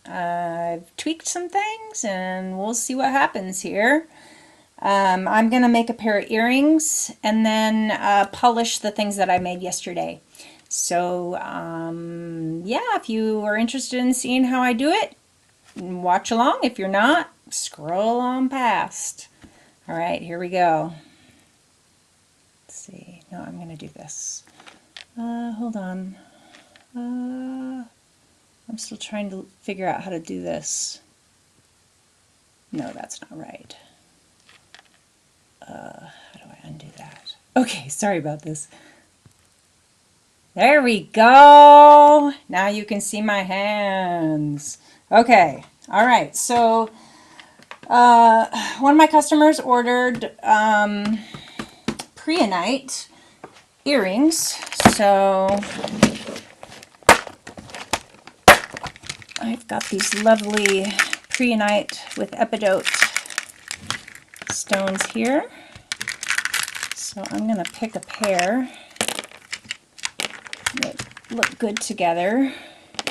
I've tweaked some things and we'll see what happens here. I'm going to make a pair of earrings and then polish the things that I made yesterday. So yeah, if you are interested in seeing how I do it, watch along. If you're not, scroll on past. All right, here we go. Let's see. No, I'm going to do this. Hold on. I'm still trying to figure out how to do this. No, that's not right. How do I undo that? Okay, sorry about this. There we go. Now you can see my hands. Okay, all right. So one of my customers ordered Prehnite earrings. So I've got these lovely Prehnite with epidote stones here. So I'm going to pick a pair that look good together.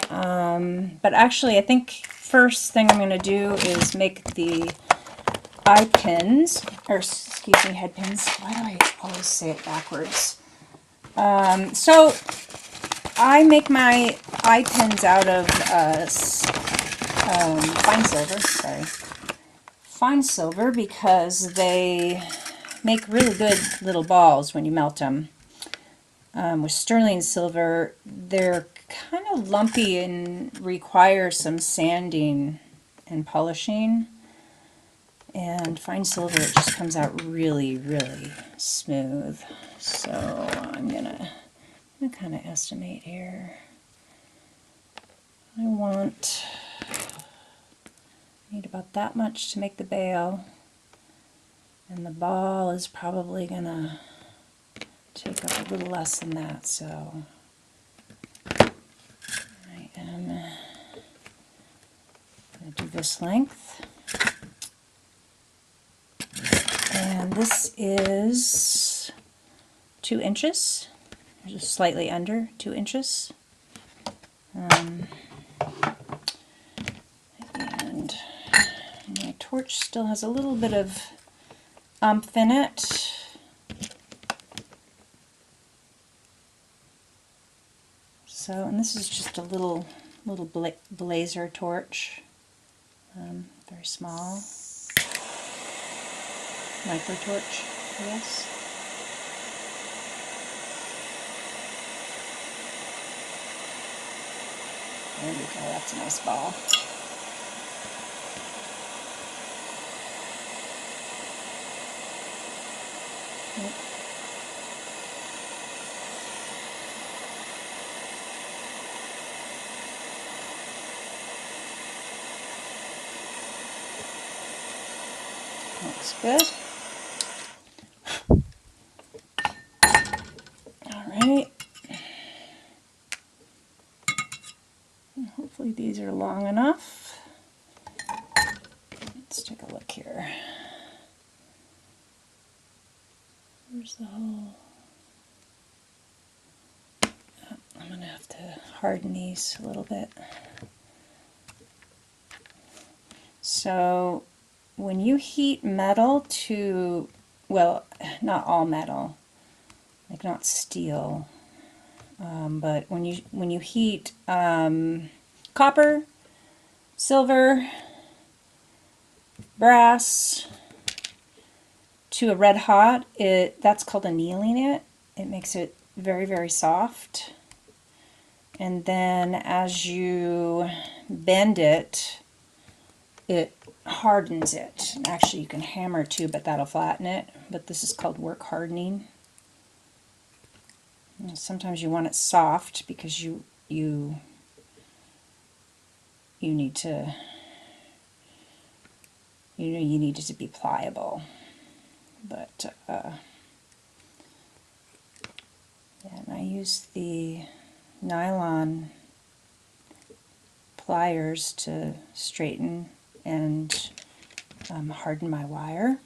But actually I think first thing I'm going to do is make the eye pins, or excuse me, head pins. Why do I always say it backwards? So I make my eye pins out of fine silver, fine silver, because they make really good little balls when you melt them. With sterling silver, they're kind of lumpy and require some sanding and polishing. And fine silver, it just comes out really, really smooth. So I'm gonna kind of estimate here. I need about that much to make the bail, and the ball is probably gonna take up a little less than that, so I am going to do this length. And this is 2 inches, just slightly under 2 inches. And my torch still has a little bit of oomph in it. So, and this is just a little blazer torch, very small, micro torch, I guess. There we go, that's a nice ball. Looks good. Alright. Hopefully these are long enough. Let's take a look here. Where's the hole? Oh, I'm going to have to harden these a little bit. So when you heat metal to, well, not all metal, like not steel, but when you heat copper, silver, brass to a red hot, that's called annealing it. It makes it very, very soft. And then as you bend it, it hardens it. Actually, you can hammer too, but that'll flatten it. But this is called work hardening. And sometimes you want it soft because you need to, you need it to be pliable. But yeah, and I use the nylon pliers to straighten and harden my wire.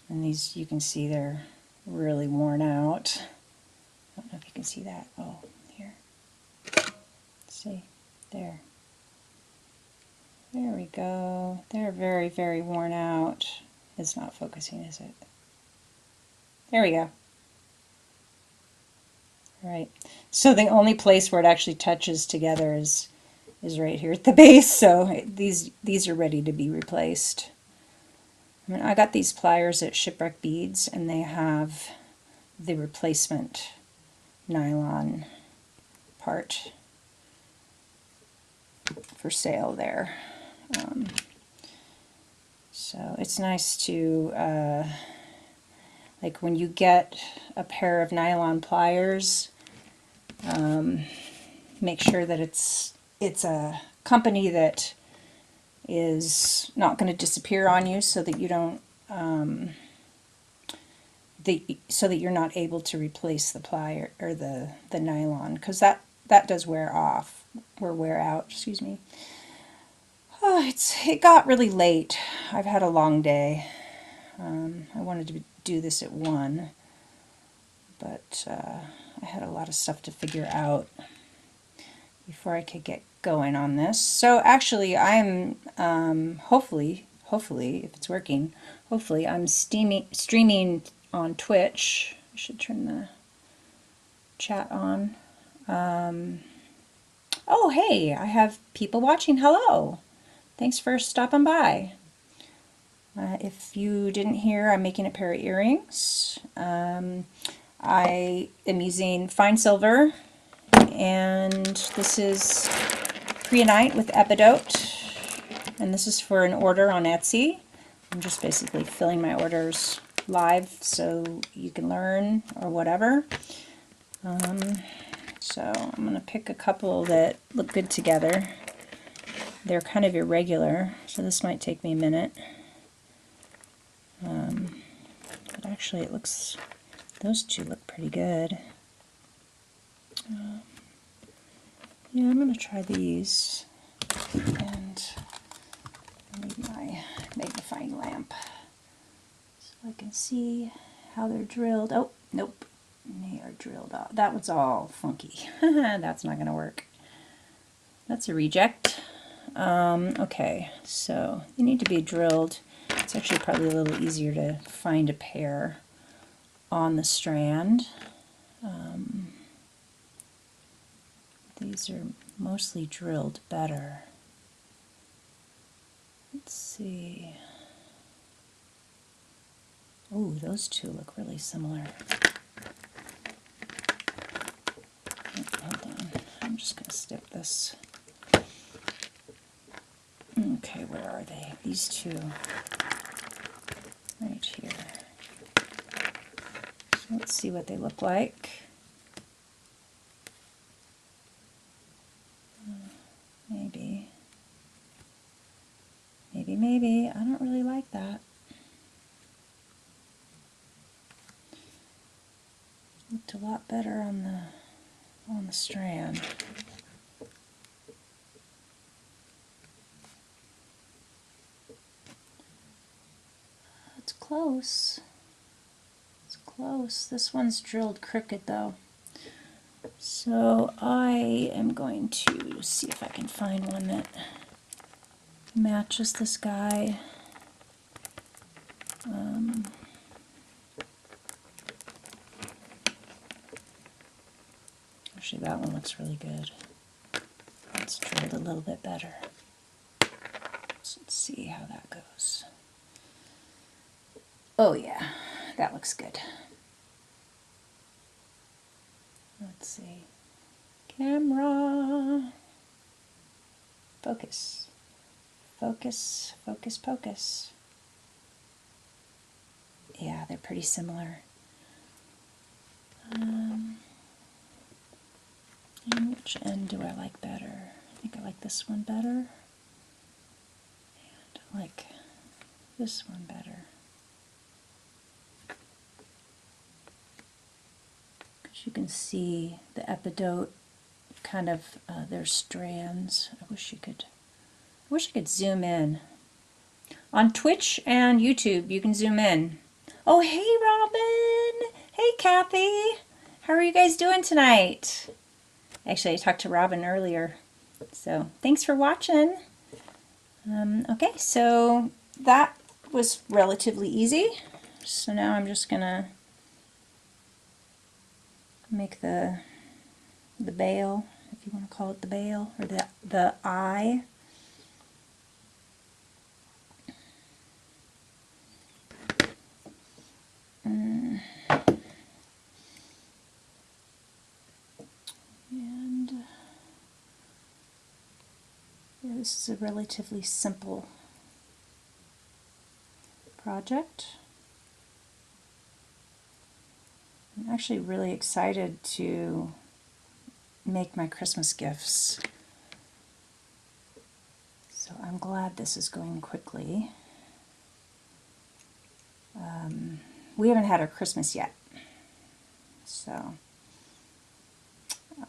And these, you can see they're really worn out. I don't know if you can see that. Oh, here. Let's see. There. go. They're very, very worn out. It's not focusing, is it? There we go. All right. So the only place where it actually touches together is right here at the base. So these are ready to be replaced. I mean, I got these pliers at Shipwreck Beads, and they have the replacement nylon part for sale there. So it's nice to, like when you get a pair of nylon pliers, make sure that it's a company that is not going to disappear on you, so that you don't, so that you're not able to replace the plier or the nylon, because that does wear off or wear out. Excuse me. Oh, it got really late. I've had a long day. I wanted to do this at 1, but I had a lot of stuff to figure out before I could get going on this. So actually, I'm hopefully, if it's working, hopefully I'm streaming on Twitch. I should turn the chat on. Oh, hey, I have people watching. Hello. Thanks for stopping by. If you didn't hear, I'm making a pair of earrings. I am using fine silver, and this is Prehnite with epidote, and this is for an order on Etsy. I'm just basically filling my orders live so you can learn or whatever. So I'm going to pick a couple that look good together. They're kind of irregular, so this might take me a minute. But actually it looks, those two look pretty good. Yeah, I'm going to try these, and I need my magnifying lamp so I can see how they're drilled. Oh, nope, they are drilled off. That one's all funky. That's not going to work. That's a reject. Okay, so they need to be drilled. It's actually probably a little easier to find a pair on the strand. These are mostly drilled better. Let's see. Oh, those two look really similar. Hold on, I'm just going to stick this. Okay, where are they? These two. Right here. So let's see what they look like. Maybe. Maybe. I don't really like that. Looked a lot better on the strand. It's close. It's close. This one's drilled crooked though. So I am going to see if I can find one that matches this guy. Actually, that one looks really good. It's drilled a little bit better. So let's see how that goes. Oh yeah, that looks good. Let's see. Camera. Focus. Focus, focus, focus. Yeah, they're pretty similar. And which end do I like better? I think I like this one better. And I like this one better. Because you can see the epidote kind of their strands. I wish I could zoom in. On Twitch and YouTube, you can zoom in. Oh, hey, Robin! Hey, Kathy! How are you guys doing tonight? Actually, I talked to Robin earlier, so thanks for watching. Okay, so that was relatively easy. So now I'm just gonna make the bail, if you want to call it the bail, or the eye. And yeah, this is a relatively simple project. I'm actually really excited to make my Christmas gifts. So I'm glad this is going quickly. We haven't had our Christmas yet. So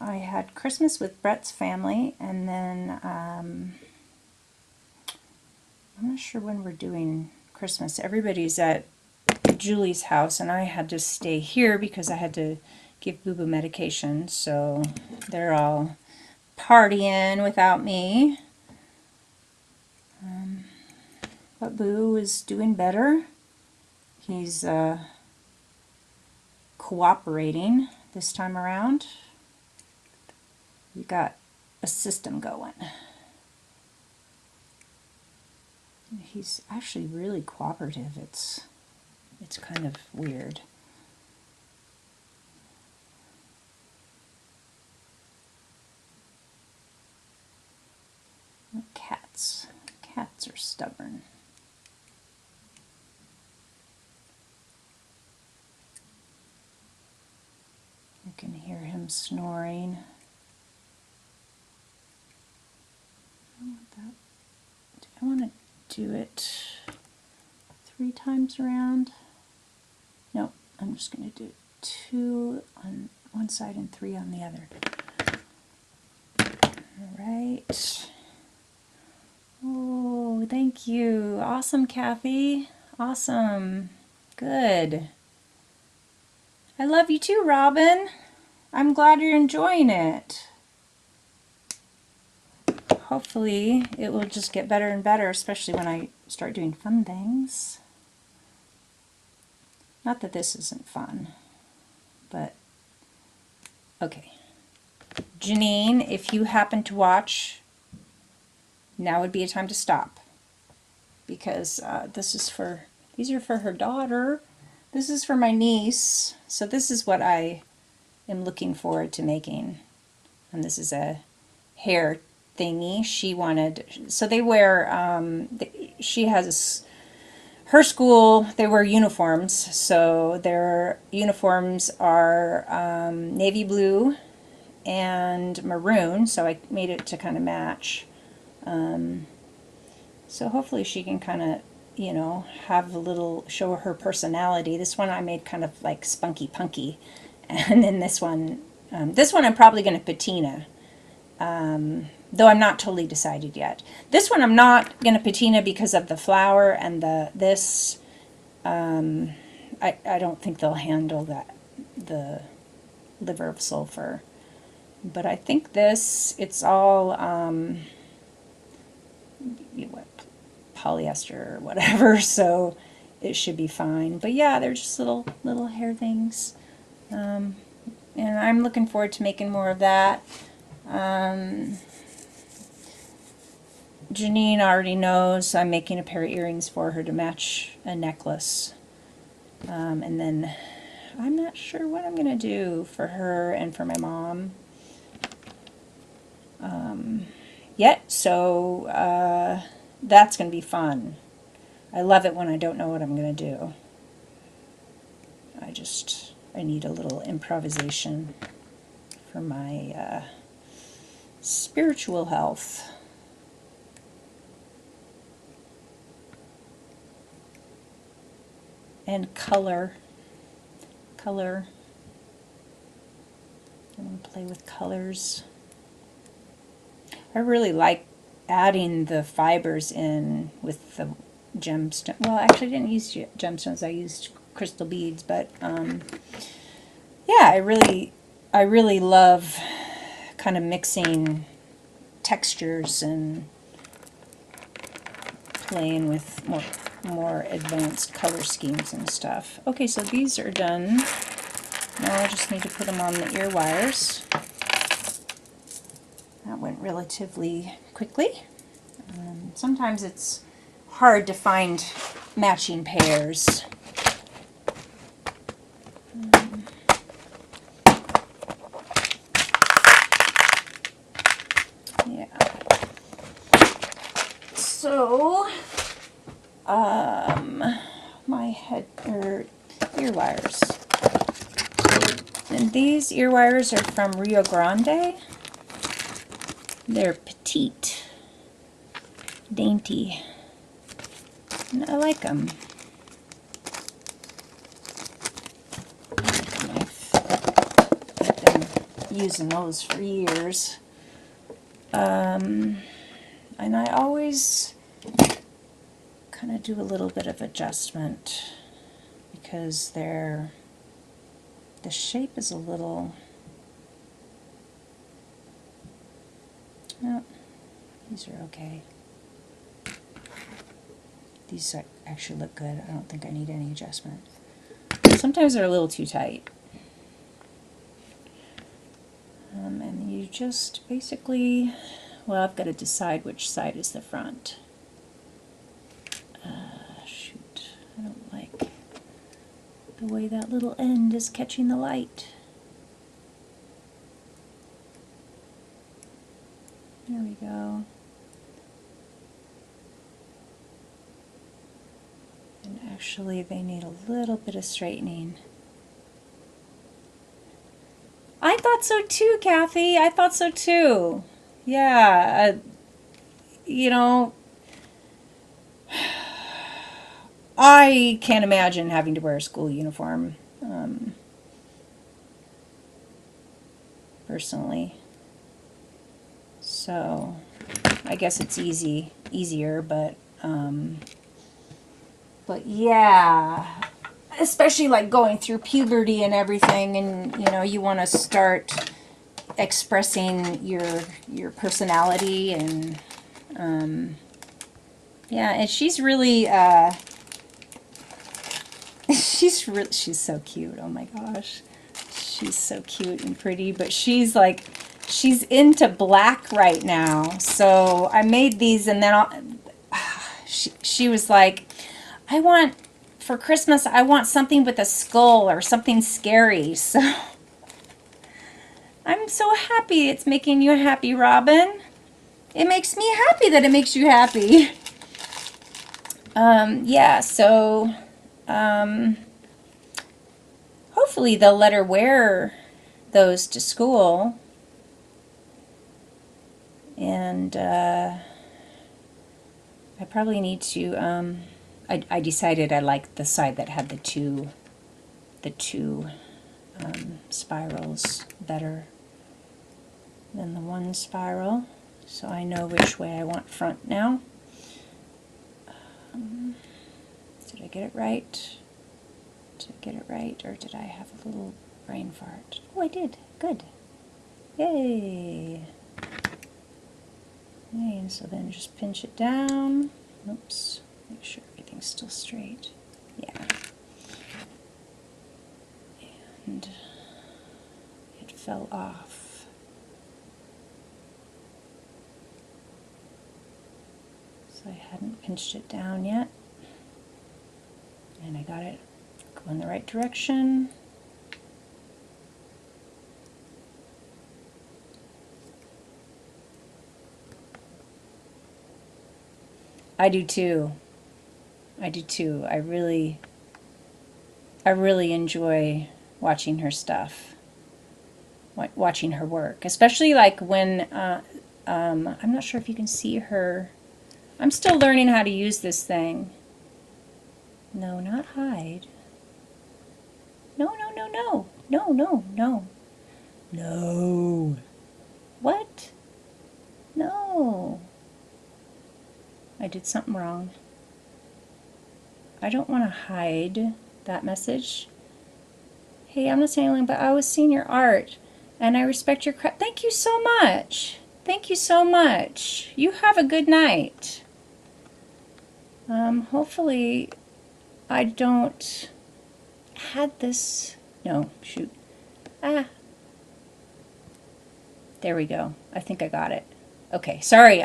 I had Christmas with Brett's family, and then I'm not sure when we're doing Christmas. Everybody's at Julie's house, and I had to stay here because I had to give Boo Boo medication, so they're all partying without me. But Boo is doing better. He's cooperating this time around. We got a system going. He's actually really cooperative. It's kind of weird. Cats. Cats are stubborn. You can hear him snoring. I want to do it 3 times around. No, I'm just going to do 2 on one side and 3 on the other. All right. Oh, thank you. Awesome, Kathy. Awesome. Good. I love you too, Robin. I'm glad you're enjoying it. Hopefully it will just get better and better, especially when I start doing fun things. Not that this isn't fun, but okay. Janine, if you happen to watch, now would be a time to stop, because these are for her daughter. This is for my niece. So this is what I am looking forward to making. And this is a hair thingy she wanted. So they wear, she has, her school, they wear uniforms. So their uniforms are navy blue and maroon. So I made it to kind of match. So hopefully she can kind of, you know, have a little, show her personality. This one I made kind of like spunky punky. And then this one I'm probably going to patina. Though I'm not totally decided yet. This one I'm not going to patina because of the flower and this. I don't think they'll handle the liver of sulfur. But I think this, it's all polyester or whatever, so it should be fine. But yeah, they're just little hair things. And I'm looking forward to making more of that. Janine already knows I'm making a pair of earrings for her to match a necklace. And then I'm not sure what I'm going to do for her and for my mom yet, so that's going to be fun. I love it when I don't know what I'm going to do. I need a little improvisation for my spiritual health. And color. I want to play with colors. I really like adding the fibers in with the gemstone. Well, actually I didn't use gemstones, I used crystal beads, but yeah, I really love kind of mixing textures and playing with more advanced color schemes and stuff. Okay, so these are done. Now I just need to put them on the ear wires. That went relatively quickly. Sometimes it's hard to find matching pairs. Yeah. So, my ear wires. And these ear wires are from Rio Grande. They're petite, dainty, and I like them. I've been using those for years. And I always kind of do a little bit of adjustment because the shape is a little, no, these are okay. These actually look good. I don't think I need any adjustment. Sometimes they're a little too tight. And you just basically, well, I've got to decide which side is the front. Shoot, I don't like the way that little end is catching the light. There we go. And actually they need a little bit of straightening. I thought so too, Kathy. I thought so too. Yeah, you know, I can't imagine having to wear a school uniform, personally. So I guess it's easier, but yeah, especially like going through puberty and everything, and you know, you want to start expressing your personality, and yeah, and she's really she's so cute. Oh my gosh, she's so cute and pretty, but she's into black right now. So I made these, and then she was like, for Christmas, I want something with a skull or something scary. So I'm so happy it's making you happy, Robin. It makes me happy that it makes you happy. Yeah, so hopefully they'll let her wear those to school. And I probably need to, I decided I liked the side that had the two spirals better than the one spiral. So I know which way I want front now. Did I get it right? Did I get it right, or did I have a little brain fart? Oh, I did. Good. Yay! And so then just pinch it down. Oops. Make sure everything's still straight. Yeah. And it fell off. So I hadn't pinched it down yet. And I got it going the right direction. I do too. I do too. I really enjoy watching her stuff, watching her work, especially like when I'm not sure if you can see her. I'm still learning how to use this thing. No, not hide. No, no, no, no. No, no, no. No. What? No. I did something wrong. I don't want to hide that message. Hey, I'm not saying anything, but I was seeing your art, and I respect your craft. Thank you so much. Thank you so much. You have a good night. Hopefully I don't had this. No, shoot. Ah, there we go. I think I got it. Okay, sorry.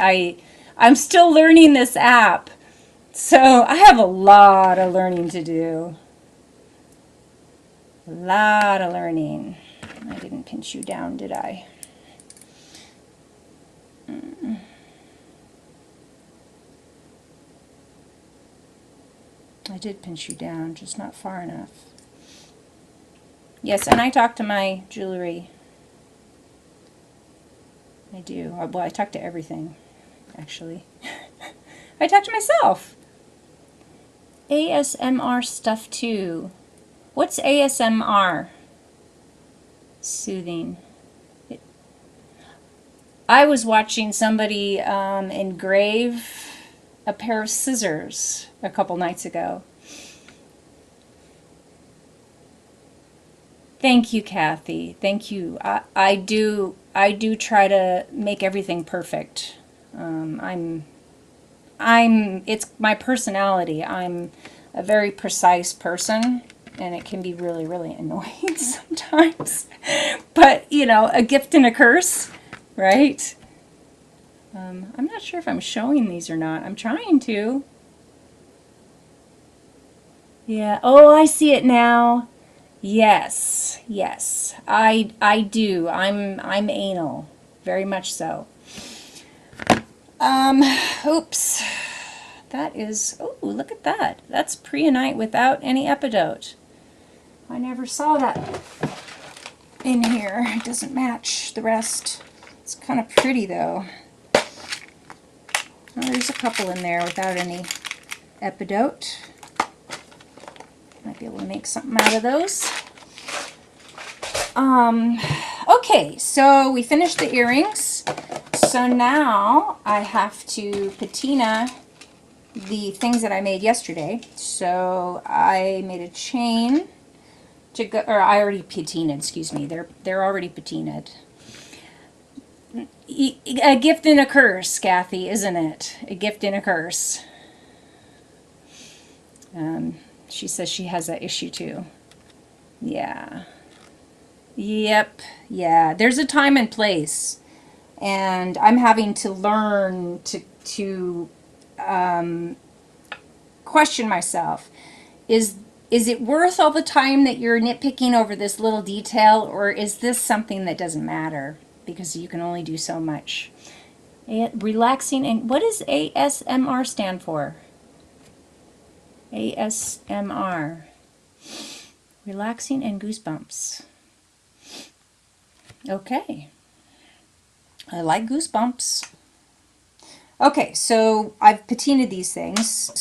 I'm still learning this app. So I have a lot of learning to do. A lot of learning. I didn't pinch you down, did I? I did pinch you down, just not far enough. Yes, and I talk to my jewelry. I do. Well, I talk to everything, actually. I talk to myself. ASMR stuff too. What's ASMR? Soothing. I was watching somebody engrave a pair of scissors a couple nights ago. Thank you, Kathy. Thank you. I do try to make everything perfect. It's my personality. I'm a very precise person, and it can be really, really annoying sometimes. But, you know, a gift and a curse, right? I'm not sure if I'm showing these or not. I'm trying to. Yeah. Oh, I see it now. Yes. Yes. I do. I'm anal. Very much so. Oops. That is, oh, look at that. That's Prehnite without any epidote. I never saw that in here. It doesn't match the rest. It's kind of pretty though. Well, there's a couple in there without any epidote. Might be able to make something out of those. Okay, so we finished the earrings. So now I have to patina the things that I made yesterday. So I made a chain to go, or I already patinaed, excuse me. They're already patinaed. A gift and a curse, Kathy, isn't it? A gift and a curse. She says she has that issue too. Yeah. Yep. Yeah. There's a time and place, and I'm having to learn to question myself. Is it worth all the time that you're nitpicking over this little detail, or is this something that doesn't matter because you can only do so much? Relaxing, and what does ASMR stand for? ASMR. Relaxing and goosebumps. Okay. I like goosebumps. Okay, so I've patinaed these things.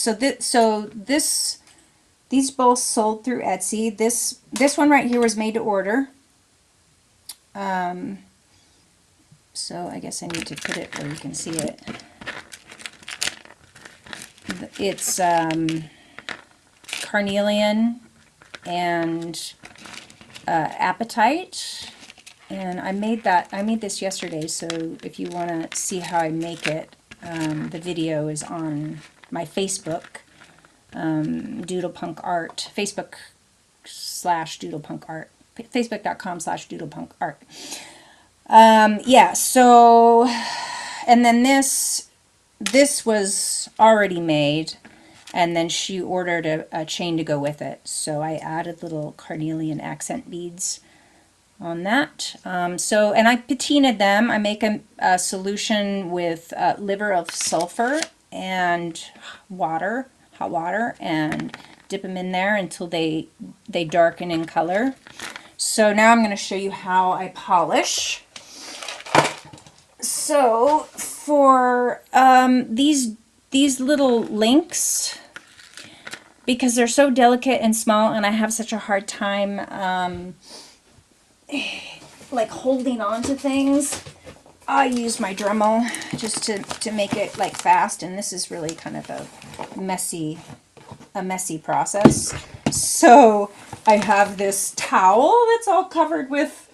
These both sold through Etsy. This one right here was made to order. So I guess I need to put it where you can see it. It's carnelian and apatite, and I made this yesterday. So if you want to see how I make it, the video is on my Facebook, Doodlepunk Art, Facebook/Doodlepunk Art, Facebook.com/Doodlepunk Art. Yeah. So, and then this was already made. And then she ordered a chain to go with it. So I added little carnelian accent beads on that. And I patinaed them. I make a solution with liver of sulfur and water, hot water, and dip them in there until they darken in color. So now I'm going to show you how I polish. So for these little links, because they're so delicate and small, and I have such a hard time like holding on to things, I use my Dremel just to make it like fast, and this is really kind of a messy process. So I have this towel that's all covered with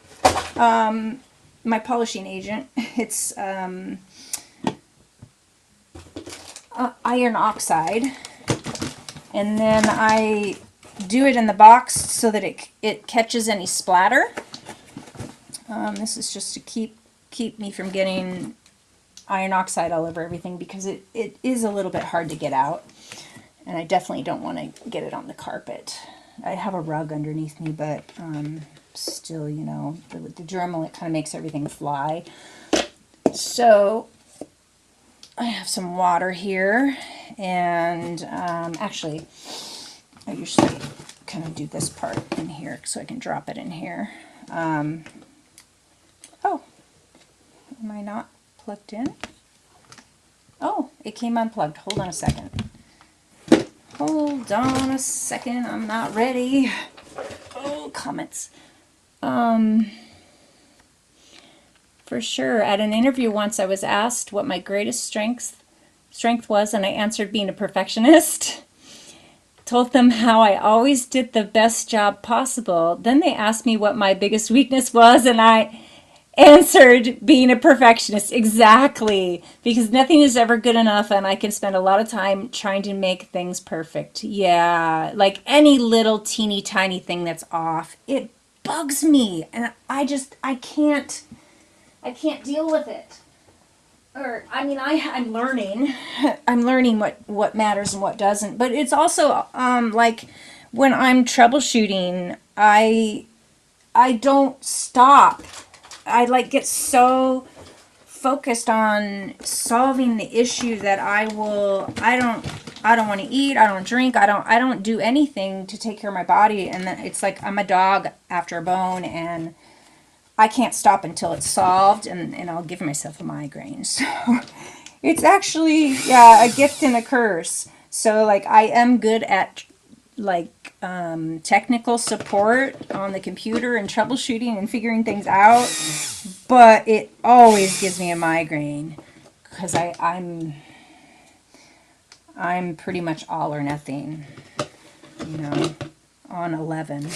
my polishing agent. It's iron oxide, And then I do it in the box so that it catches any splatter. This is just to keep me from getting iron oxide all over everything, because it is a little bit hard to get out. And I definitely don't want to get it on the carpet. I have a rug underneath me, but still, you know, the Dremel, it kind of makes everything fly. So I have some water here, and actually, I usually kind of do this part in here so I can drop it in here. Oh, am I not plugged in? Oh, it came unplugged. Hold on a second. Hold on a second. I'm not ready. Oh, comments. For sure. At an interview once, I was asked what my greatest strength was, and I answered being a perfectionist. Told them how I always did the best job possible. Then they asked me what my biggest weakness was, and I answered being a perfectionist. Exactly. Because nothing is ever good enough, and I can spend a lot of time trying to make things perfect. Yeah, like any little teeny tiny thing that's off, it bugs me, and I can't deal with it. Or, I mean, I'm learning. I'm learning what matters and what doesn't. But it's also like when I'm troubleshooting, I don't stop. I like get so focused on solving the issue that I don't want to eat, I don't drink, I don't do anything to take care of my body, and then it's like I'm a dog after a bone, and I can't stop until it's solved, and I'll give myself a migraine. So it's actually, yeah, a gift and a curse. So like I am good at like technical support on the computer and troubleshooting and figuring things out, but it always gives me a migraine because I'm pretty much all or nothing, you know, on 11.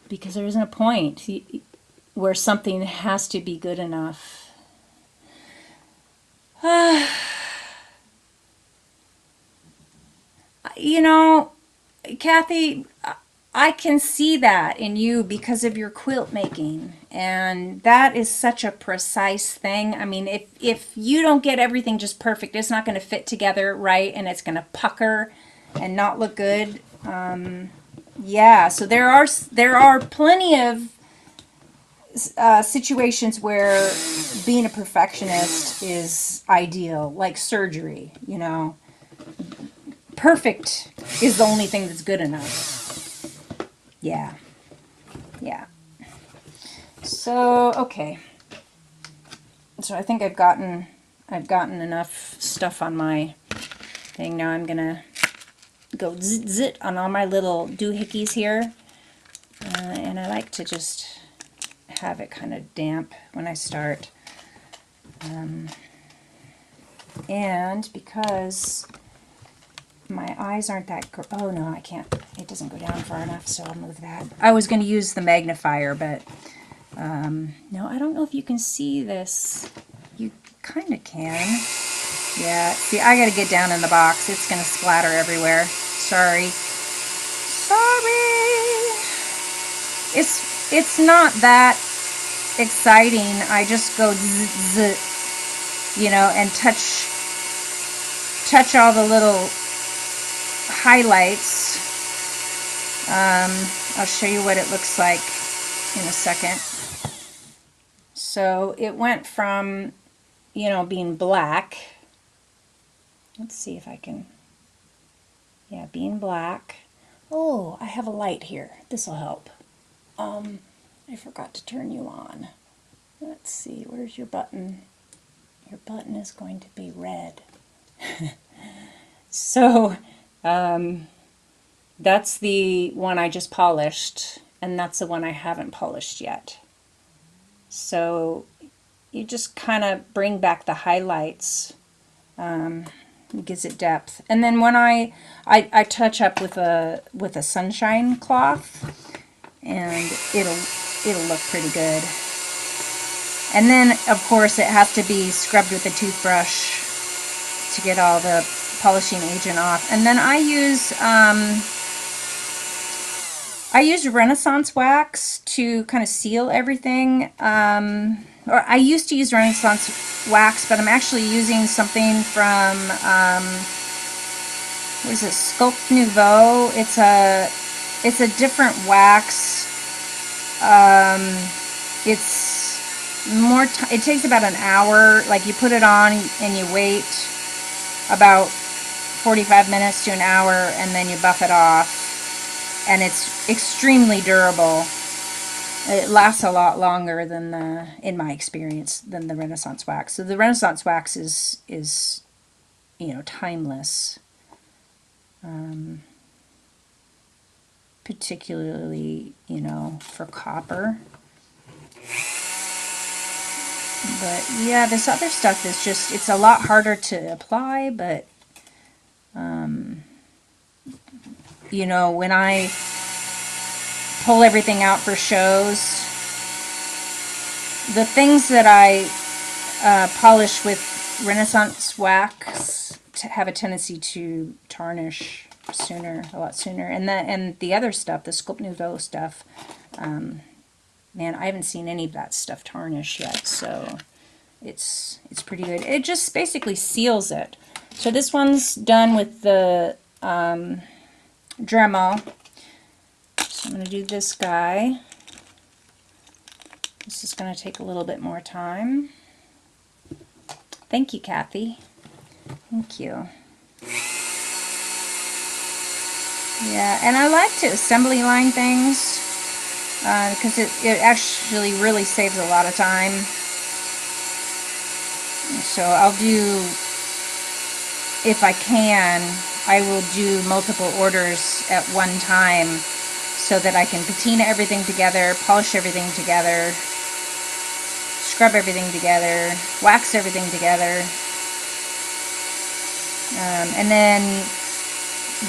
Because there isn't a point where something has to be good enough. You know, Kathy, I can see that in you because of your quilt making. And that is such a precise thing. I mean, if you don't get everything just perfect, it's not going to fit together right, and it's going to pucker and not look good. Yeah, so there are plenty of situations where being a perfectionist is ideal, like surgery, you know. Perfect is the only thing that's good enough. Yeah. Yeah. So, okay. So I think I've gotten enough stuff on my thing. Now I'm going to go zit on all my little doohickeys here. And I like to just have it kind of damp when I start. And because my eyes aren't that oh no, I can't, it doesn't go down far enough, so I'll move that. I was going to use the magnifier, but no, I don't know if you can see this. You kind of can. Yeah, see, I got to get down in the box. It's going to splatter everywhere. Sorry. It's not that exciting. I just go zzz, you know, and touch all the little highlights. I'll show you what it looks like in a second. So it went from, you know, being black. Let's see if I can, yeah, being black. Oh, I have a light here. This will help. I forgot to turn you on. Let's see, where's your button? Your button is going to be red. So, that's the one I just polished, and that's the one I haven't polished yet. So, you just kind of bring back the highlights. It gives it depth. And then when I touch up with a sunshine cloth, and it'll look pretty good. And then of course it has to be scrubbed with a toothbrush to get all the polishing agent off. And then I use Renaissance wax to kind of seal everything. Or I used to use Renaissance wax, but I'm actually using something from, what is it, Sculpt Nouveau. It's a different wax. It's more, it takes about an hour. Like you put it on and you wait about 45 minutes to an hour, and then you buff it off. And it's extremely durable. It lasts a lot longer than in my experience, than the Renaissance wax. So the Renaissance wax is you know, timeless. Particularly, you know, for copper. But yeah, this other stuff is just, it's a lot harder to apply, but you know, when I pull everything out for shows, the things that I polish with Renaissance wax have a tendency to tarnish sooner, a lot sooner. And the other stuff, the Sculpt Nouveau stuff, man, I haven't seen any of that stuff tarnish yet, so it's pretty good. It just basically seals it. So this one's done with the Dremel. So I'm going to do this guy. This is going to take a little bit more time. Thank you, Kathy. Thank you. Yeah, and I like to assembly line things because it actually really saves a lot of time. So I'll do, if I can, I will do multiple orders at one time so that I can patina everything together, polish everything together, scrub everything together, wax everything together. And then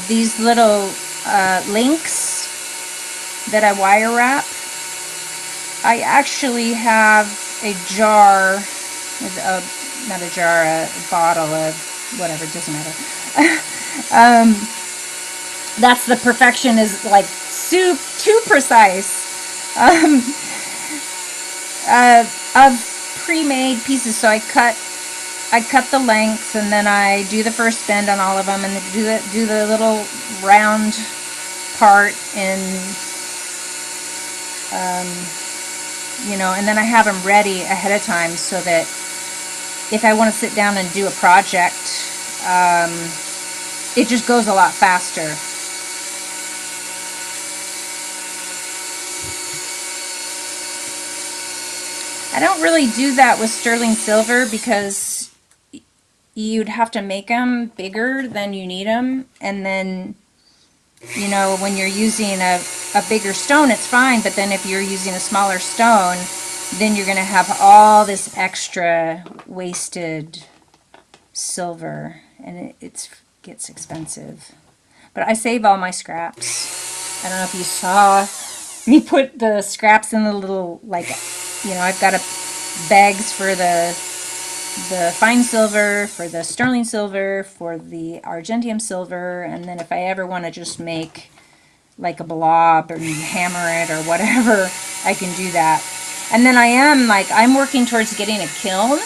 these little links that I wire wrap, I actually have a jar, with not a jar, a bottle of whatever, it doesn't matter. That's the perfection, is like too precise. Of pre-made pieces, so I cut the lengths, and then I do the first bend on all of them, and do the little round part, and you know, and then I have them ready ahead of time so that if I want to sit down and do a project, it just goes a lot faster. I don't really do that with sterling silver because you'd have to make them bigger than you need them, and then, you know, when you're using a bigger stone, it's fine, but then if you're using a smaller stone, then you're going to have all this extra wasted silver, and it gets expensive. But I save all my scraps. I don't know if you saw me put the scraps in the little, like, you know, I've got bags for the fine silver, for the sterling silver, for the argentium silver, and then if I ever want to just make like a blob and hammer it or whatever, I can do that. And then I'm working towards getting a kiln,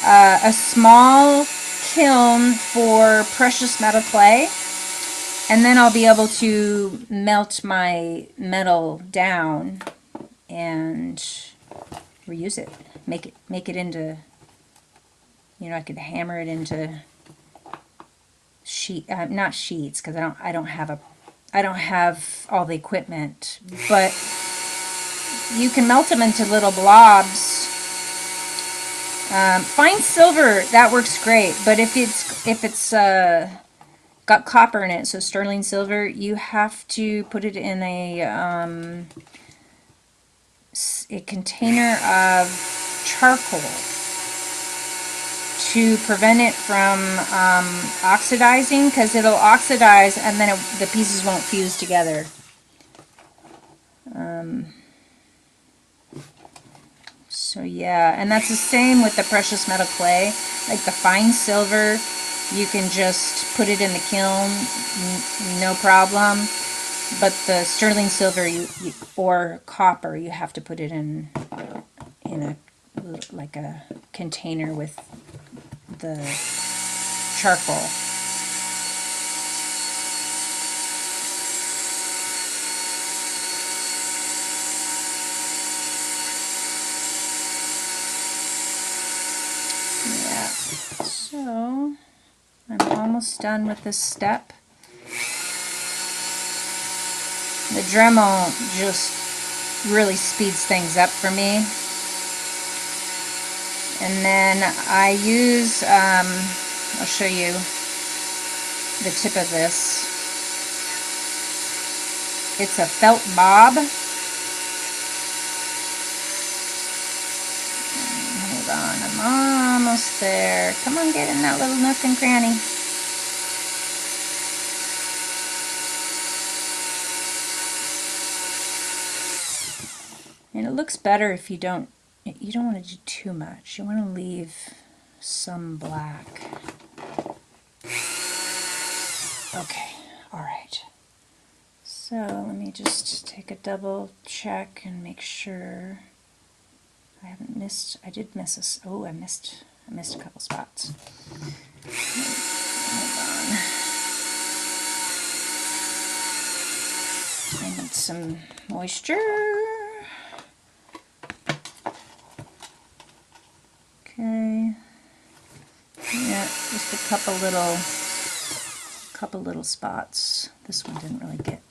a small kiln for precious metal clay, and then I'll be able to melt my metal down and reuse it, make it into, you know, I could hammer it into not sheets, because I don't have all the equipment, but you can melt them into little blobs. Fine silver, that works great, but if it's got copper in it, so sterling silver, you have to put it in a container of charcoal to prevent it from oxidizing, because it'll oxidize and then the pieces won't fuse together. So yeah, and that's the same with the precious metal clay. Like the fine silver, you can just put it in the kiln, no problem. But the sterling silver or copper, you have to put it in a like a container with the charcoal. Yeah, so I'm almost done with this step. The Dremel just really speeds things up for me. And then I use, I'll show you the tip of this. It's a felt bob. Hold on, I'm almost there. Come on, get in that little nook and cranny. And it looks better if you don't want to do too much. You want to leave some black. Okay, all right. So let me just take a double check and make sure I haven't missed. I did miss a. Oh, I missed a couple spots. Hold on. I need some moisture. Okay. Yeah, just a couple little spots. This one didn't really get.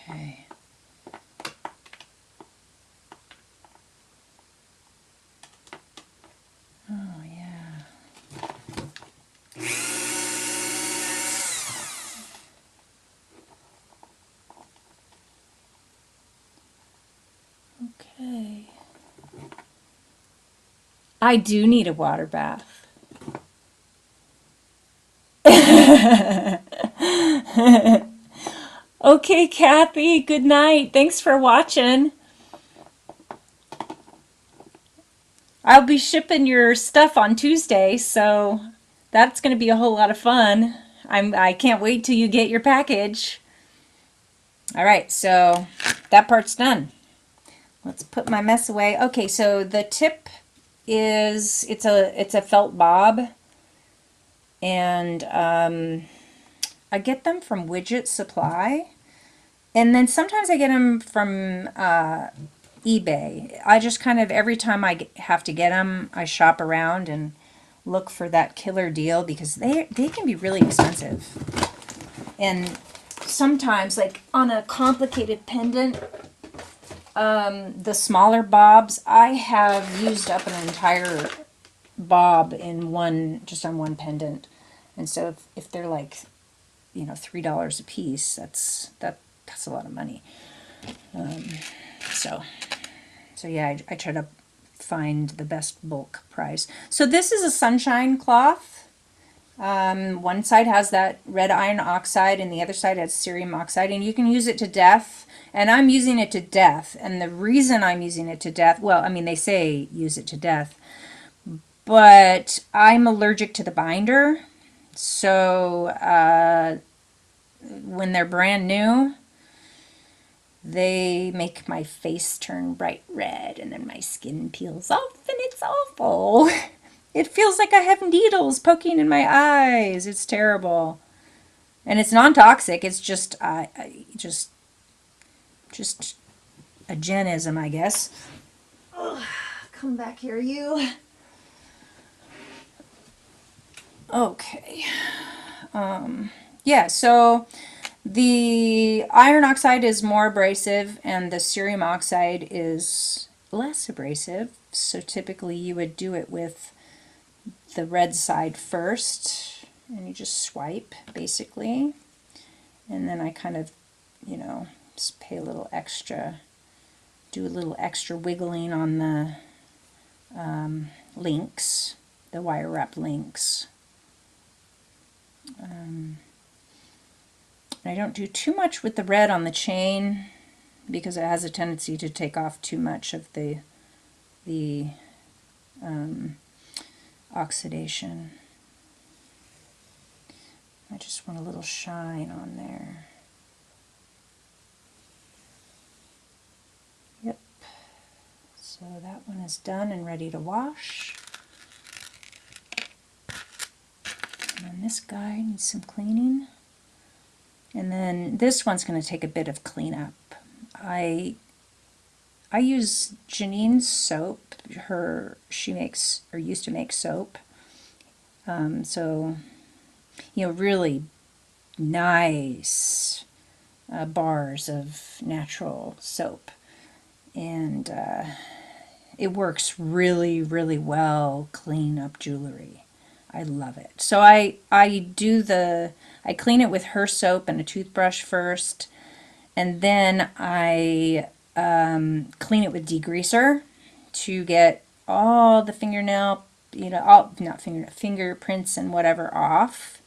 Okay. Oh yeah. Okay. I do need a water bath. Okay, Kathy, good night. Thanks for watching. I'll be shipping your stuff on Tuesday, so that's going to be a whole lot of fun. I can't wait till you get your package. All right, so that part's done. Let's put my mess away. Okay, so the tip is it's a felt bob, and I get them from Widget Supply, and then sometimes I get them from eBay. I just kind of, every time I have to get them, I shop around and look for that killer deal because they can be really expensive. And sometimes, like on a complicated pendant, the smaller bobs, I have used up an entire bob in just on one pendant. And so if they're like, $3 a piece, that's a lot of money. So yeah, I try to find the best bulk price. So this is a sunshine cloth. One side has that red iron oxide and the other side has cerium oxide, and you can use it to death. And I'm using it to death. And the reason I'm using it to death, well, I mean, they say use it to death, but I'm allergic to the binder. So when they're brand new, they make my face turn bright red and then my skin peels off and it's awful. It feels like I have needles poking in my eyes. It's terrible. And it's non-toxic. It's just just a genism, I guess. Ugh, come back here, you. Okay. Yeah, so the iron oxide is more abrasive and the cerium oxide is less abrasive. So typically you would do it with the red side first, and you just swipe basically. And then I kind of, just pay a little extra, do a little extra wiggling on the links, the wire wrap links. I don't do too much with the red on the chain because it has a tendency to take off too much of the the oxidation. I just want a little shine on there. Yep. So that one is done and ready to wash. And then this guy needs some cleaning. And then this one's going to take a bit of cleanup. I use Janine's soap. She makes, or used to make, soap. So, you know, really nice bars of natural soap. And it works really, really well clean up jewelry. I love it. So I clean it with her soap and a toothbrush first, and then I clean it with degreaser to get all the fingernail, fingerprints and whatever off.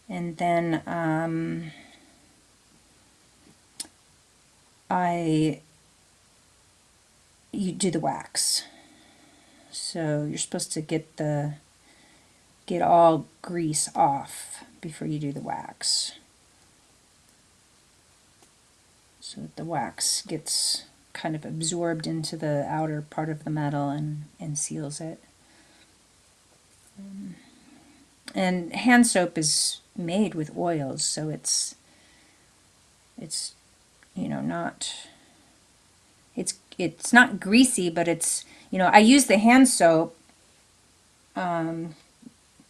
And then you do the wax. So you're supposed to get all grease off before you do the wax, so that the wax gets kind of absorbed into the outer part of the metal and seals it. And hand soap is made with oils, so it's you know, it's not greasy, but it's, you know, I use the hand soap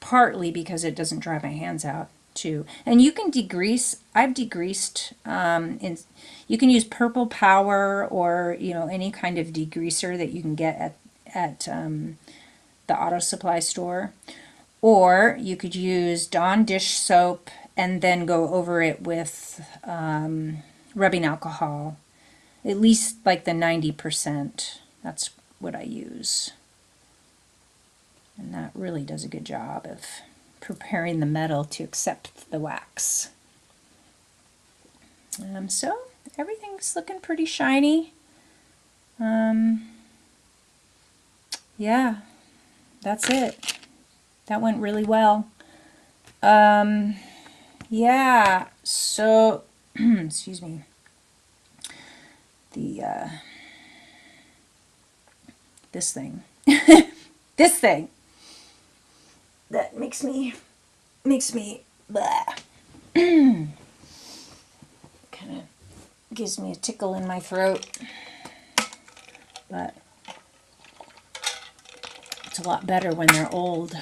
partly because it doesn't dry my hands out too. And you can degrease. I've degreased. You can use Purple Power, or, you know, any kind of degreaser that you can get at the auto supply store. Or you could use Dawn dish soap and then go over it with rubbing alcohol, at least like the 90%. That's what I use. And that really does a good job of preparing the metal to accept the wax. So everything's looking pretty shiny. Yeah, that's it. That went really well. Yeah, so, excuse me. This thing. This thing. That makes me blah. Kind of gives me a tickle in my throat, but it's a lot better when they're old.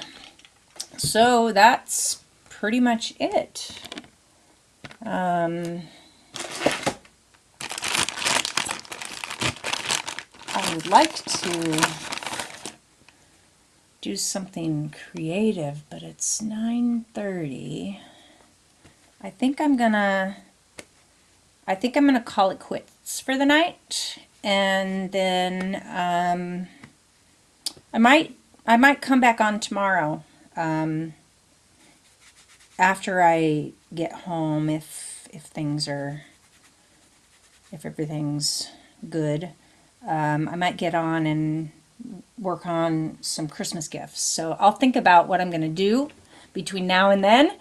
So that's pretty much it. I would like to do something creative, but it's 9:30. I think I'm gonna call it quits for the night, and then I might come back on tomorrow after I get home, if everything's good. I might get on and work on some Christmas gifts. So I'll think about what I'm going to do between now and then,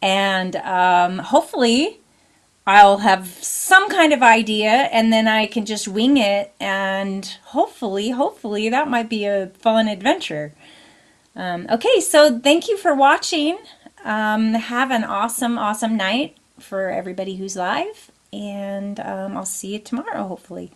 and hopefully I'll have some kind of idea, and then I can just wing it, and hopefully that might be a fun adventure. Okay, so thank you for watching. Have an awesome night for everybody who's live, and I'll see you tomorrow, hopefully.